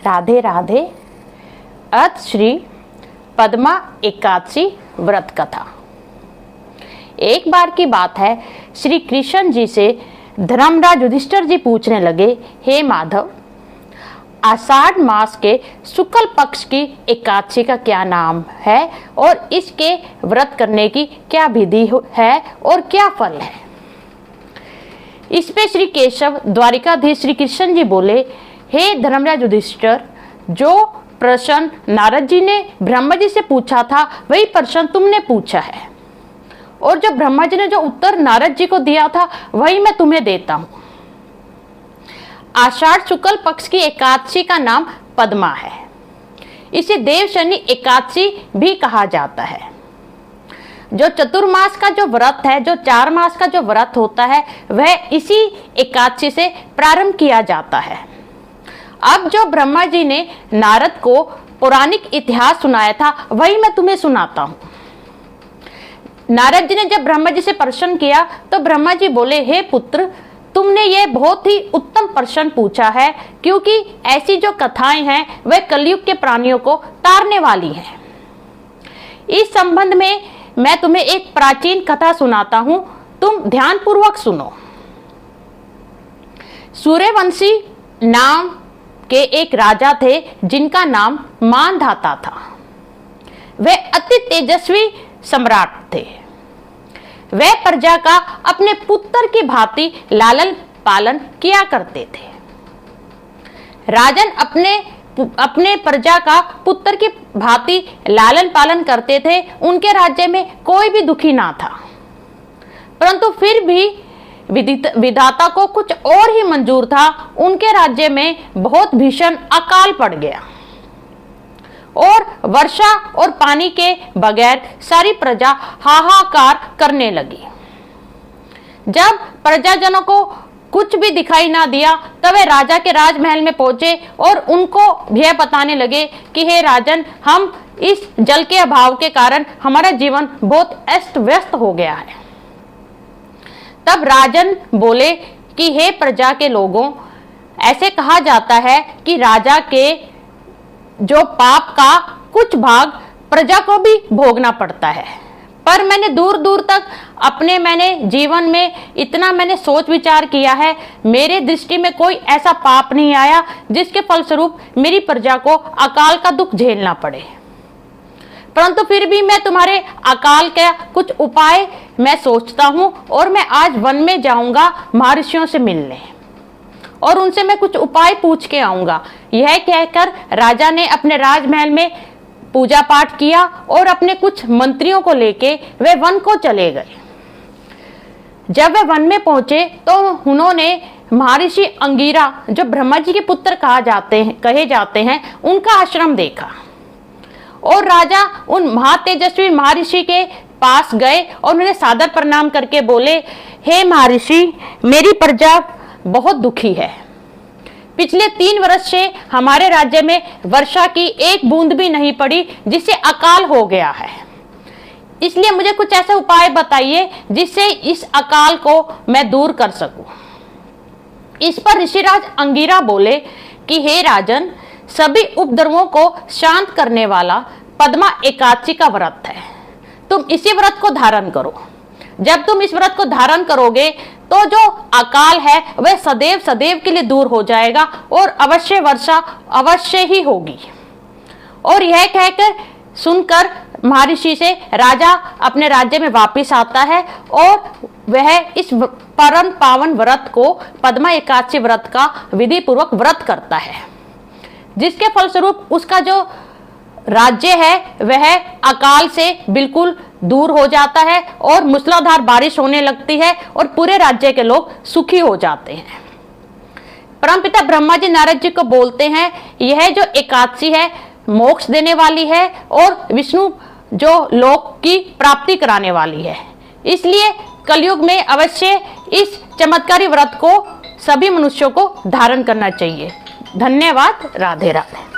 राधे राधे। अर्थ श्री पद्मा एकादशी व्रत कथा। एक बार की बात है, श्री कृष्ण जी से धर्मराज युधिष्ठिर जी पूछने लगे, हे माधव, आषाढ़ मास के शुक्ल पक्ष की एकादशी का क्या नाम है और इसके व्रत करने की क्या विधि है और क्या फल है। इस पे श्री केशव द्वारिकाधीश श्री कृष्ण जी बोले, हे धर्मराज युधिष्ठिर, जो प्रश्न नारद जी ने ब्रह्मा जी से पूछा था वही प्रश्न तुमने पूछा है, और जो ब्रह्मा जी ने जो उत्तर नारद जी को दिया था वही मैं तुम्हें देता हूं। आषाढ़ शुक्ल पक्ष की एकादशी का नाम पद्मा है। इसे देवशनि एकादशी भी कहा जाता है। जो चतुर्मास का जो व्रत है, जो 4 मास का जो व्रत होता है, वह इसी एकादशी से प्रारंभ किया जाता है। अब जो ब्रह्मा जी ने नारद को पौराणिक इतिहास सुनाया था वही मैं तुम्हें सुनाता हूं। नारद जी ने जब ब्रह्मा जी से प्रश्न किया तो ब्रह्मा जी बोले, हे पुत्र, तुमने ये बहुत ही उत्तम प्रश्न पूछा है, क्योंकि ऐसी जो कथाएं हैं वह कलयुग के प्राणियों को तारने वाली हैं। इस संबंध में मैं तुम्हें एक प्राचीन कथा सुनाता हूं, तुम ध्यानपूर्वक सुनो। सूर्यवंशी नाम के एक राजा थे जिनका नाम मानधाता था। वे अति तेजस्वी सम्राट थे। वे प्रजा का अपने पुत्र की भांति लालन पालन किया करते थे। राजन अपने प्रजा का पुत्र की भांति लालन पालन करते थे। उनके राज्य में कोई भी दुखी ना था, परंतु फिर भी विधाता को कुछ और ही मंजूर था। उनके राज्य में बहुत भीषण अकाल पड़ गया और वर्षा और पानी के बगैर सारी प्रजा हाहाकार करने लगी। जब प्रजाजनों को कुछ भी दिखाई ना दिया तब वे राजा के राजमहल में पहुंचे और उनको यह बताने लगे कि हे राजन, हम इस जल के अभाव के कारण हमारा जीवन बहुत अस्त व्यस्त हो गया है। तब राजन बोले कि हे प्रजा के लोगों, ऐसे कहा जाता है कि राजा के जो पाप का कुछ भाग प्रजा को भी भोगना पड़ता है, पर मैंने दूर दूर तक मैंने जीवन में इतना मैंने सोच विचार किया है, मेरे दृष्टि में कोई ऐसा पाप नहीं आया जिसके फलस्वरूप मेरी प्रजा को अकाल का दुख झेलना पड़े। परंतु फिर भी मैं तुम्हारे अकाल का कुछ उपाय मैं सोचता हूं और मैं आज वन में जाऊंगा महर्षियों से मिलने और उनसे मैं कुछ उपाय पूछ के आऊंगा। यह कहकर राजा ने अपने राजमहल में पूजा पाठ किया और अपने कुछ मंत्रियों को लेके वे वन को चले गए। जब वे वन में पहुंचे तो उन्होंने महर्षि अंगिरा, जो ब्रह्मा जी के पुत्र कहे जाते हैं, उनका आश्रम देखा और राजा उन महातेजस्वी महर्षि के पास गए और उन्हें सादर प्रणाम करके बोले, हे महर्षि, मेरी प्रजा बहुत दुखी है। पिछले 3 वर्ष से हमारे राज्य में वर्षा की एक बूंद भी नहीं पड़ी, जिससे अकाल हो गया है। इसलिए मुझे कुछ ऐसे उपाय बताइए जिससे इस अकाल को मैं दूर कर सकूं। इस पर ऋषिराज अंगिरा बोले कि हे राजन, सभी उपद्रवों को शांत करने वाला पद्मा एकादशी का व्रत है। तुम इसी व्रत को धारण करो। जब तुम इस व्रत को धारण करोगे तो जो अकाल है वह सदैव सदैव के लिए दूर हो जाएगा और अवश्य वर्षा अवश्य ही होगी। और यह कहकर सुनकर महर्षि से राजा अपने राज्य में वापस आता है और वह इस परम पावन व्रत को, पद्मा एकादशी व्रत का विधि पूर्वक व्रत करता है, जिसके फलस्वरूप उसका जो राज्य है वह अकाल से बिल्कुल दूर हो जाता है और मूसलाधार बारिश होने लगती है और पूरे राज्य के लोग सुखी हो जाते हैं। परमपिता ब्रह्मा जी नारद जी को बोलते हैं, यह जो एकादशी है मोक्ष देने वाली है और विष्णु जो लोक की प्राप्ति कराने वाली है। इसलिए कलयुग में अवश्य इस चमत्कारी व्रत को सभी मनुष्यों को धारण करना चाहिए। धन्यवाद। राधे राधे।